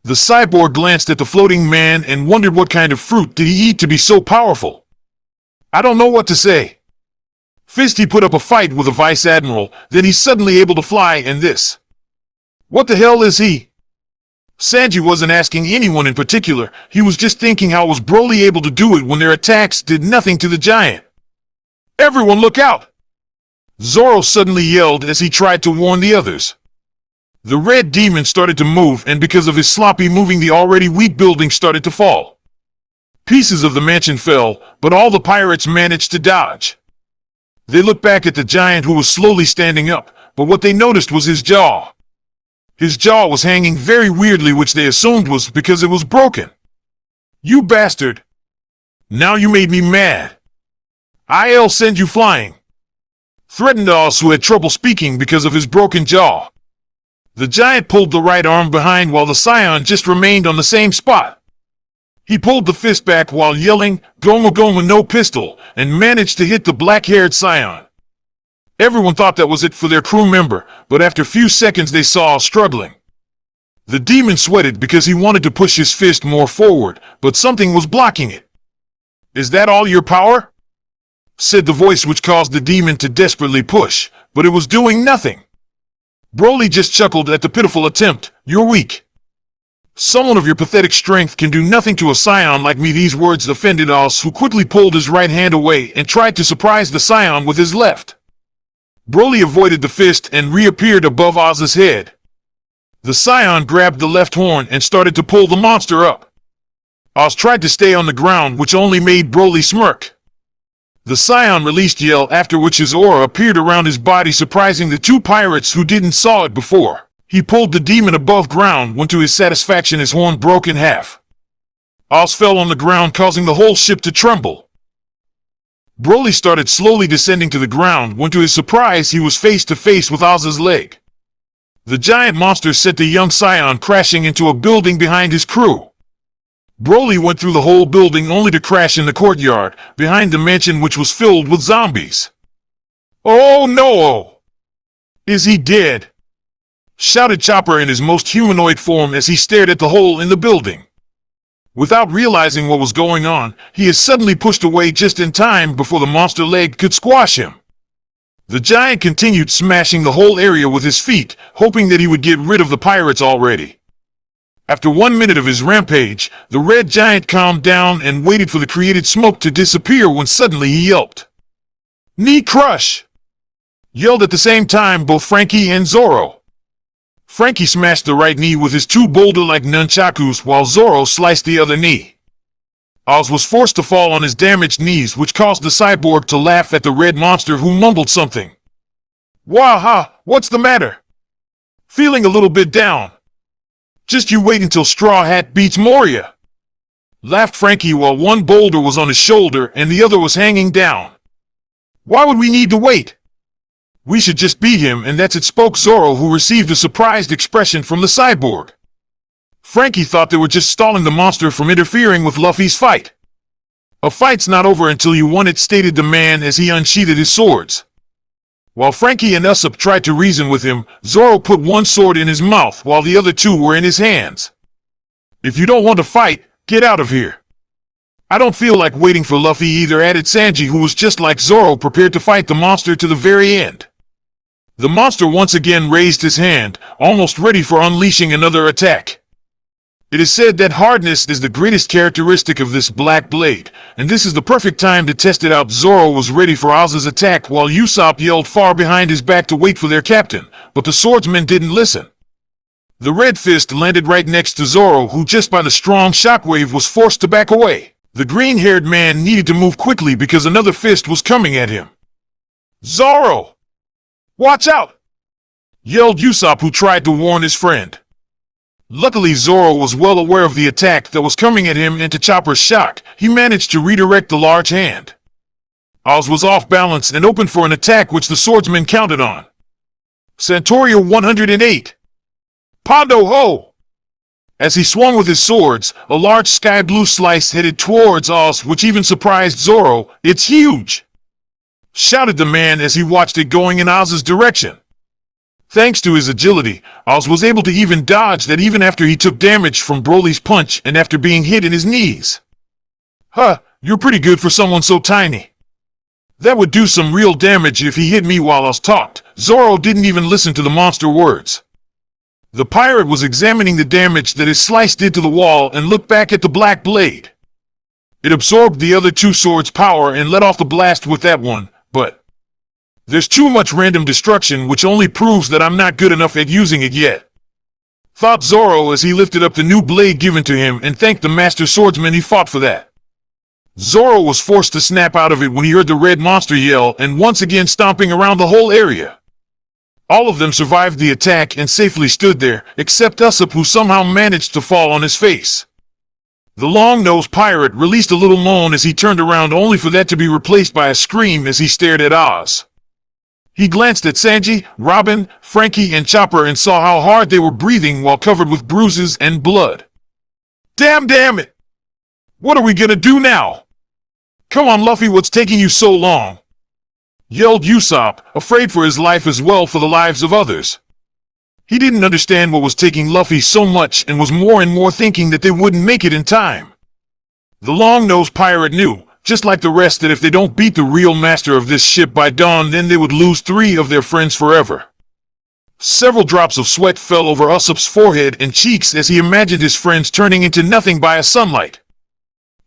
The cyborg glanced at the floating man and wondered what kind of fruit did he eat to be so powerful. I don't know what to say. First he put up a fight with a vice admiral, then he's suddenly able to fly and this. What the hell is he? Sanji wasn't asking anyone in particular, he was just thinking how was Broly able to do it when their attacks did nothing to the giant. Everyone look out! Zoro suddenly yelled as he tried to warn the others. The red demon started to move and because of his sloppy moving the already weak building started to fall. Pieces of the mansion fell, but all the pirates managed to dodge. They looked back at the giant who was slowly standing up, but what they noticed was his jaw. His jaw was hanging very weirdly, which they assumed was because it was broken. You bastard! Now you made me mad. I'll send you flying. Threatened Oz, who had trouble speaking because of his broken jaw. The giant pulled the right arm behind while the scion just remained on the same spot. He pulled the fist back while yelling, "Goma Goma no pistol," and managed to hit the black-haired scion. Everyone thought that was it for their crew member, but after a few seconds they saw struggling. The demon sweated because he wanted to push his fist more forward, but something was blocking it. "Is that all your power?" said the voice which caused the demon to desperately push, but it was doing nothing. Broly just chuckled at the pitiful attempt. "You're weak. Someone of your pathetic strength can do nothing to a scion like me." These words offended Oz, who quickly pulled his right hand away and tried to surprise the scion with his left. Broly avoided the fist and reappeared above Oz's head. The scion grabbed the left horn and started to pull the monster up. Oz tried to stay on the ground, which only made Broly smirk. The scion released yell, after which his aura appeared around his body, surprising the two pirates who didn't saw it before. He pulled the demon above ground when to his satisfaction his horn broke in half. Oz fell on the ground, causing the whole ship to tremble. Broly started slowly descending to the ground when to his surprise he was face to face with Oz's leg. The giant monster sent the young scion crashing into a building behind his crew. Broly went through the whole building only to crash in the courtyard, behind the mansion which was filled with zombies. "Oh no! Is he dead?" shouted Chopper in his most humanoid form as he stared at the hole in the building. Without realizing what was going on, he is suddenly pushed away just in time before the monster leg could squash him. The giant continued smashing the whole area with his feet, hoping that he would get rid of the pirates already. After 1 minute of his rampage, the red giant calmed down and waited for the created smoke to disappear when suddenly he yelped. "Knee crush!" yelled at the same time both Frankie and Zoro. Frankie smashed the right knee with his two boulder-like nunchakus while Zoro sliced the other knee. Oz was forced to fall on his damaged knees, which caused the cyborg to laugh at the red monster, who mumbled something. "Waha, what's the matter? Feeling a little bit down? Just you wait until Straw Hat beats Moria," laughed Frankie while one boulder was on his shoulder and the other was hanging down. "Why would we need to wait? We should just beat him, and that's it," spoke Zoro, who received a surprised expression from the cyborg. Frankie thought they were just stalling the monster from interfering with Luffy's fight. "A fight's not over until you won it," stated the man as he unsheathed his swords. While Frankie and Usopp tried to reason with him, Zoro put one sword in his mouth while the other two were in his hands. "If you don't want to fight, get out of here." "I don't feel like waiting for Luffy either," added Sanji, who was just like Zoro, prepared to fight the monster to the very end. The monster once again raised his hand, almost ready for unleashing another attack. It is said that hardness is the greatest characteristic of this black blade, and this is the perfect time to test it out. Zoro was ready for Oz's attack while Usopp yelled far behind his back to wait for their captain, but the swordsmen didn't listen. The red fist landed right next to Zoro, who just by the strong shockwave was forced to back away. The green-haired man needed to move quickly because another fist was coming at him. "Zoro! Watch out!" yelled Usopp, who tried to warn his friend. Luckily, Zoro was well aware of the attack that was coming at him, and to Chopper's shock, he managed to redirect the large hand. Oz was off balance and opened for an attack which the swordsman counted on. Santoria 108. Pondo ho! As he swung with his swords, a large sky blue slice headed towards Oz, which even surprised Zoro. "It's huge!" shouted the man as he watched it going in Oz's direction. Thanks to his agility, Oz was able to even dodge that even after he took damage from Broly's punch and after being hit in his knees. Huh, you're pretty good for someone so tiny. That would do some real damage if he hit me while Oz talked. Zoro didn't even listen to the monster words. The pirate was examining the damage that his slice did to the wall and looked back at the black blade. It absorbed the other two swords' power and let off the blast with that one, but there's too much random destruction, which only proves that I'm not good enough at using it yet, thought Zoro as he lifted up the new blade given to him and thanked the master swordsman he fought for that. Zoro was forced to snap out of it when he heard the red monster yell and once again stomping around the whole area. All of them survived the attack and safely stood there, except Usopp, who somehow managed to fall on his face. The long-nosed pirate released a little moan as he turned around, only for that to be replaced by a scream as he stared at Oz. He glanced at Sanji, Robin, Frankie, and Chopper and saw how hard they were breathing while covered with bruises and blood. Damn it! What are we gonna do now? Come on, Luffy, what's taking you so long? Yelled Usopp, afraid for his life as well for the lives of others. He didn't understand what was taking Luffy so much and was more and more thinking that they wouldn't make it in time. The long-nosed pirate knew, just like the rest, that if they don't beat the real master of this ship by dawn, then they would lose 3 of their friends forever. Several drops of sweat fell over Usopp's forehead and cheeks as he imagined his friends turning into nothing by a sunlight.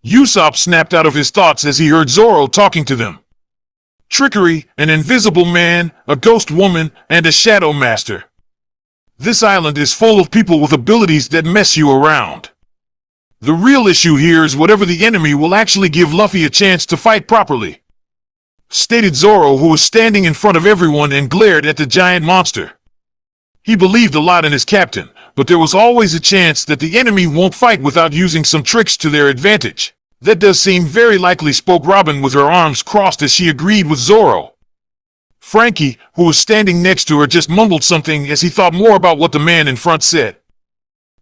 Usopp snapped out of his thoughts as he heard Zoro talking to them. Trickery, an invisible man, a ghost woman, and a shadow master. This island is full of people with abilities that mess you around. The real issue here is whatever the enemy will actually give Luffy a chance to fight properly, stated Zoro, who was standing in front of everyone and glared at the giant monster. He believed a lot in his captain, but there was always a chance that the enemy won't fight without using some tricks to their advantage. That does seem very likely, spoke Robin with her arms crossed as she agreed with Zoro. Frankie, who was standing next to her, just mumbled something as he thought more about what the man in front said.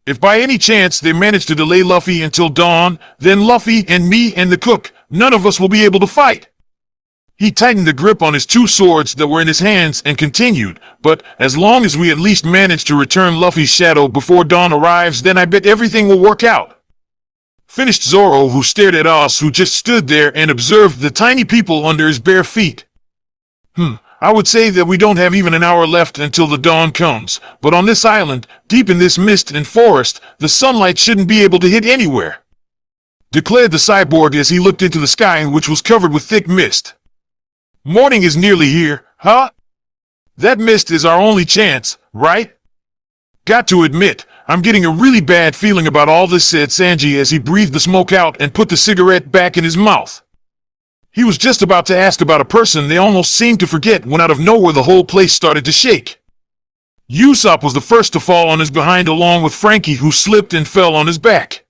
If by any chance they manage to delay Luffy until dawn, then Luffy and me and the cook, none of us will be able to fight. He tightened the grip on his 2 swords that were in his hands and continued, but as long as we at least manage to return Luffy's shadow before dawn arrives, then I bet everything will work out. Finished Zoro, who stared at Oz, who just stood there and observed the tiny people under his bare feet. I would say that we don't have even an hour left until the dawn comes, but on this island, deep in this mist and forest, the sunlight shouldn't be able to hit anywhere, declared the cyborg as he looked into the sky, which was covered with thick mist. Morning is nearly here, huh? That mist is our only chance, right? Got to admit, I'm getting a really bad feeling about all this, said Sanji as he breathed the smoke out and put the cigarette back in his mouth. He was just about to ask about a person they almost seemed to forget when out of nowhere the whole place started to shake. Usopp was the first to fall on his behind along with Frankie, who slipped and fell on his back.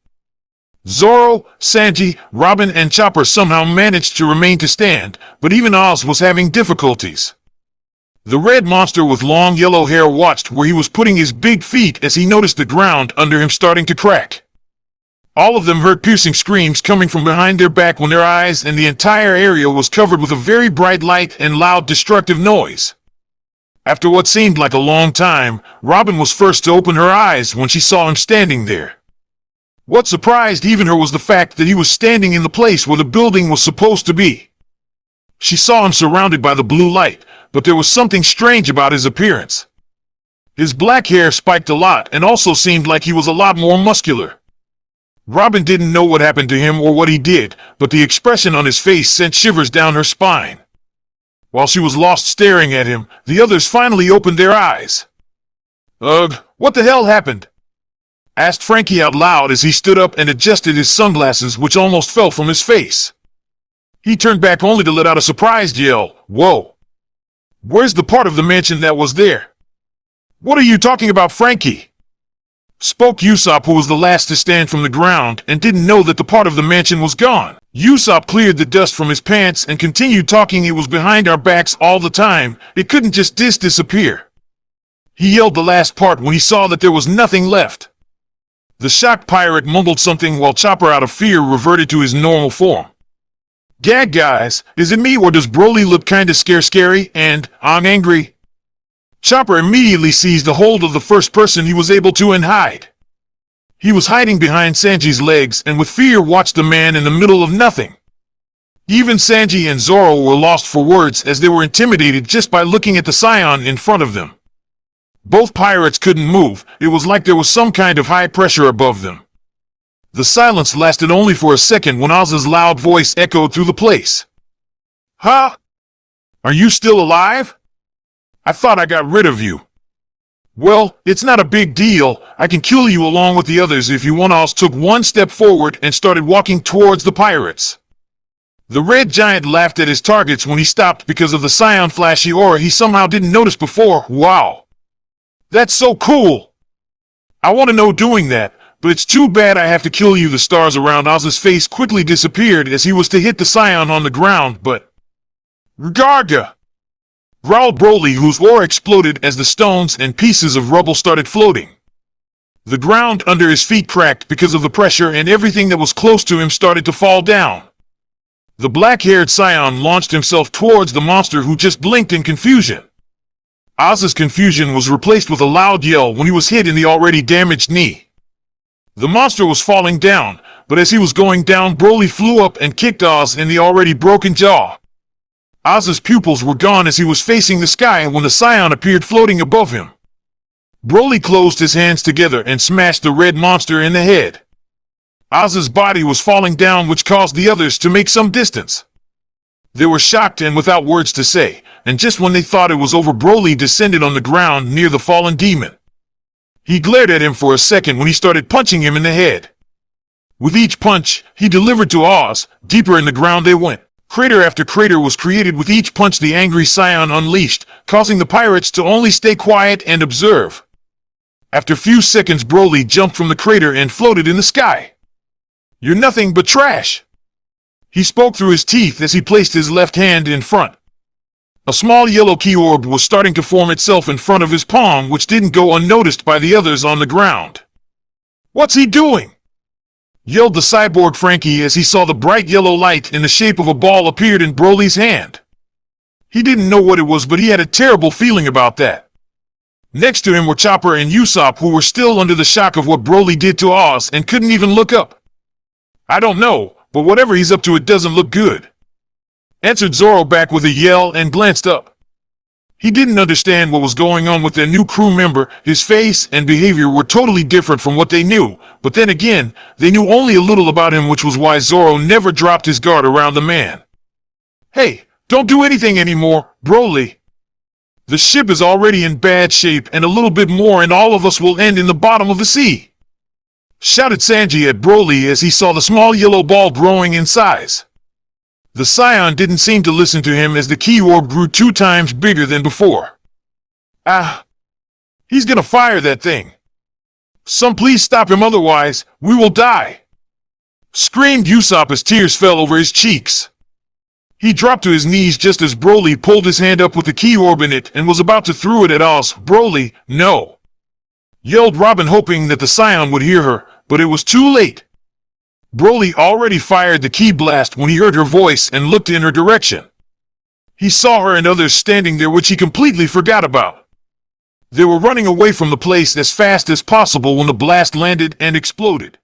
Zoro, Sanji, Robin, and Chopper somehow managed to remain to stand, but even Oz was having difficulties. The red monster with long yellow hair watched where he was putting his big feet as he noticed the ground under him starting to crack. All of them heard piercing screams coming from behind their back when their eyes and the entire area was covered with a very bright light and loud destructive noise. After what seemed like a long time, Robin was first to open her eyes when she saw him standing there. What surprised even her was the fact that he was standing in the place where the building was supposed to be. She saw him surrounded by the blue light, but there was something strange about his appearance. His black hair spiked a lot and also seemed like he was a lot more muscular. Robin didn't know what happened to him or what he did, but the expression on his face sent shivers down her spine. While she was lost staring at him, the others finally opened their eyes. Ugh, what the hell happened? Asked Frankie out loud as he stood up and adjusted his sunglasses, which almost fell from his face. He turned back only to let out a surprised yell. Whoa! Where's the part of the mansion that was there? What are you talking about, Frankie? Spoke Usopp, who was the last to stand from the ground and didn't know that the part of the mansion was gone. Usopp cleared the dust from his pants and continued talking. It was behind our backs all the time. It couldn't just disappear. He yelled the last part when he saw that there was nothing left. The shocked pirate mumbled something while Chopper, out of fear, reverted to his normal form. Gag, guys, is it me or does Broly look kinda scary and I'm angry? Chopper immediately seized a hold of the first person he was able to and hide. He was hiding behind Sanji's legs and with fear watched the man in the middle of nothing. Even Sanji and Zoro were lost for words as they were intimidated just by looking at the scion in front of them. Both pirates couldn't move. It was like there was some kind of high pressure above them. The silence lasted only for a second when Oz's loud voice echoed through the place. Huh? Are you still alive? I thought I got rid of you. Well, it's not a big deal. I can kill you along with the others if you want. Oz took one step forward and started walking towards the pirates. The red giant laughed at his targets when he stopped because of the scion flashy aura he somehow didn't notice before. Wow. That's so cool. I want to know doing that, but it's too bad I have to kill you. The stars around Oz's face quickly disappeared as he was to hit the scion on the ground, but... Garga! Growled Broly, whose aura exploded as the stones and pieces of rubble started floating. The ground under his feet cracked because of the pressure and everything that was close to him started to fall down. The black-haired scion launched himself towards the monster who just blinked in confusion. Oz's confusion was replaced with a loud yell when he was hit in the already damaged knee. The monster was falling down, but as he was going down, Broly flew up and kicked Oz in the already broken jaw. Oz's pupils were gone as he was facing the sky when the scion appeared floating above him. Broly closed his hands together and smashed the red monster in the head. Oz's body was falling down, which caused the others to make some distance. They were shocked and without words to say, and just when they thought it was over, Broly descended on the ground near the fallen demon. He glared at him for a second when he started punching him in the head. With each punch he delivered to Oz, deeper in the ground they went. Crater after crater was created with each punch the angry scion unleashed, causing the pirates to only stay quiet and observe. After a few seconds, Broly jumped from the crater and floated in the sky. You're nothing but trash. He spoke through his teeth as he placed his left hand in front. A small yellow key orb was starting to form itself in front of his palm, which didn't go unnoticed by the others on the ground. What's he doing? Yelled the cyborg Frankie as he saw the bright yellow light in the shape of a ball appeared in Broly's hand. He didn't know what it was, but he had a terrible feeling about that. Next to him were Chopper and Usopp, who were still under the shock of what Broly did to Oz and couldn't even look up. I don't know, but whatever he's up to, it doesn't look good, answered Zoro back with a yell and glanced up. He didn't understand what was going on with their new crew member. His face and behavior were totally different from what they knew, but then again, they knew only a little about him, which was why Zoro never dropped his guard around the man. Hey, don't do anything anymore, Broly. The ship is already in bad shape, and a little bit more and all of us will end in the bottom of the sea, shouted Sanji at Broly as he saw the small yellow ball growing in size. The scion didn't seem to listen to him as the key orb grew 2 times bigger than before. He's gonna fire that thing. Some please stop him, otherwise we will die, screamed Usopp as tears fell over his cheeks. He dropped to his knees just as Broly pulled his hand up with the key orb in it and was about to throw it at Oz. Broly, no, yelled Robin, hoping that the scion would hear her, but it was too late. Broly already fired the key blast when he heard her voice and looked in her direction. He saw her and others standing there, which he completely forgot about. They were running away from the place as fast as possible when the blast landed and exploded.